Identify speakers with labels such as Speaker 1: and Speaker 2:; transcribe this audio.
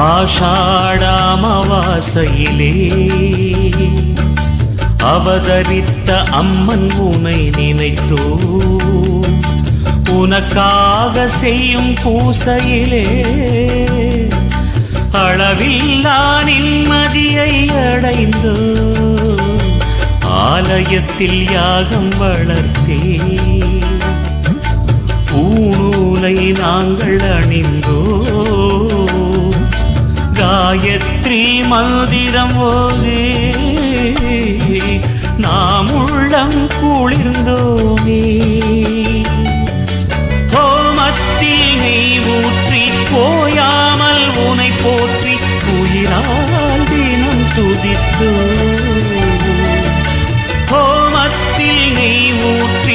Speaker 1: ஆஷாட அமாவாசையிலே அவதரித்த அம்மன் உனை நினைத்தோ உனக்காக செய்யும் பூசையிலே அளவில்லா நிம்மதியை அடைந்தோ ஆலயத்தில் யாகம் வளர்த்தே பூநூலை நாங்கள் அணிந்தோ காயத்ரி மந்திரம் ஓதே நாம் உள்ளம் குளிர்ந்தோமே ஹோமத்தில் நெய் ஊற்றி போயாமல் உனை போற்றி உயிரால் தினம் துதித்தோ ஹோமத்தில் நெய் ஊற்றி